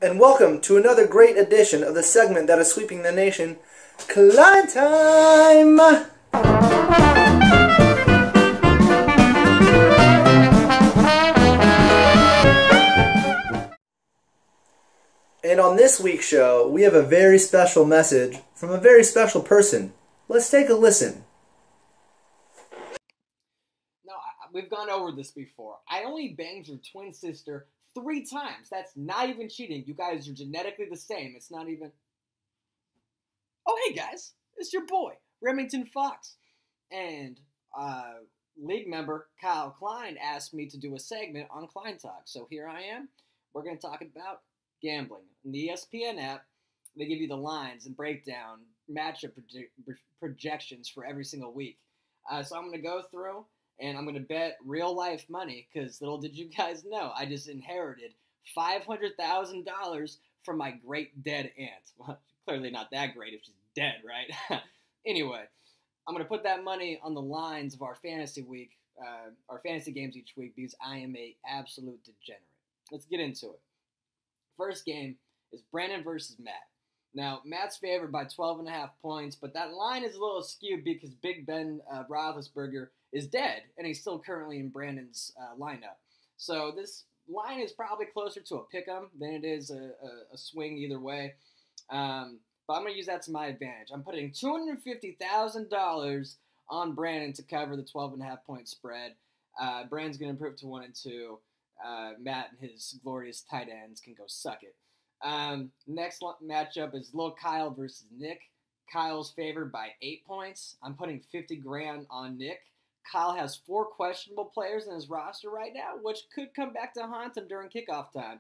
and welcome to another great edition of the segment that is sweeping the nation, Kline Time! And on this week's show, we have a very special message from a very special person. Let's take a listen. No, we've gone over this before. I only banged your twin sister 3 times. That's not even cheating. You guys are genetically the same. It's not even... Oh, hey guys. It's your boy, Remington Fox. And league member Kyle Klein asked me to do a segment on Kline Talk. So here I am. We're going to talk about gambling. In the ESPN app, they give you the lines and breakdown, matchup projections for every single week. So I'm going to go through and I'm going to bet real life money because little did you guys know, I just inherited $500,000 from my great dead aunt. Well, clearly not that great if she's dead, right? Anyway, I'm going to put that money on the lines of our fantasy games each week because I am a absolute degenerate. Let's get into it. First game is Brandon versus Matt. Now, Matt's favored by 12.5 points, but that line is a little skewed because Big Ben Roethlisberger is dead, and he's still currently in Brandon's lineup. So this line is probably closer to a pick-em than it is a swing either way. But I'm going to use that to my advantage. I'm putting $250,000 on Brandon to cover the 12.5-point spread. Brandon's going to improve to 1 and 2. Matt and his glorious tight ends can go suck it. Next matchup is Lil Kyle versus Nick. Kyle's favored by 8 points. I'm putting $50,000 on Nick. Kyle has 4 questionable players in his roster right now, which could come back to haunt him during kickoff time.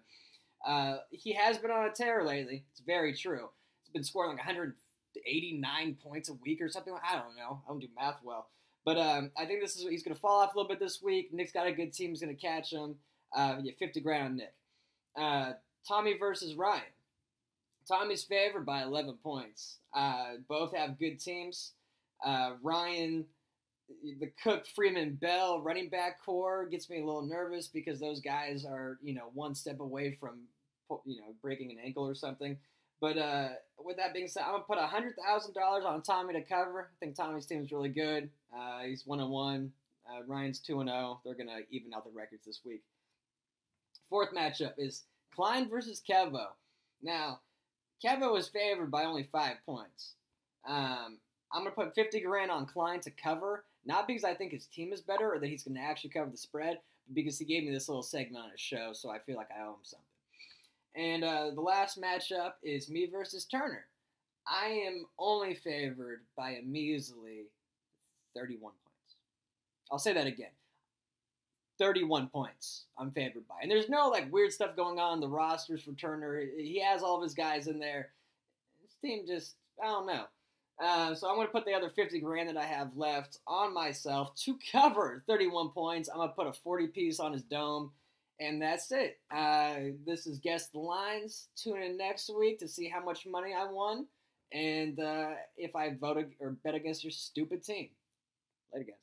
He has been on a tear lately. It's very true. He's been scoring like 189 points a week or something. I don't know. I don't do math well. But I think he's going to fall off a little bit this week. Nick's got a good team. He's going to catch him. $50,000 on Nick. Tommy versus Ryan. Tommy's favored by 11 points. Both have good teams. Ryan, the Cook, Freeman, Bell running back core gets me a little nervous because those guys are, one step away from, breaking an ankle or something. But with that being said, I'm going to put $100,000 on Tommy to cover. I think Tommy's team is really good. He's 1-1. Ryan's 2-0. They're going to even out the records this week. Fourth matchup is Kline versus Kevo. Now, Kevo is favored by only 5 points. I'm going to put $50,000 on Kline to cover, not because I think his team is better or that he's going to actually cover the spread, but because he gave me this little segment on his show, so I feel like I owe him something. And the last matchup is me versus Turner. I am only favored by a measly 31 points. I'll say that again. 31 points I'm favored by. And there's no weird stuff going on in the rosters for Turner. He has all of his guys in there. His team just, I don't know. So I'm going to put the other $50,000 that I have left on myself to cover 31 points. I'm going to put a 40-piece on his dome. And that's it. This is Guess the Lines. Tune in next week to see how much money I won. And if I voted or bet against your stupid team. Later, guys.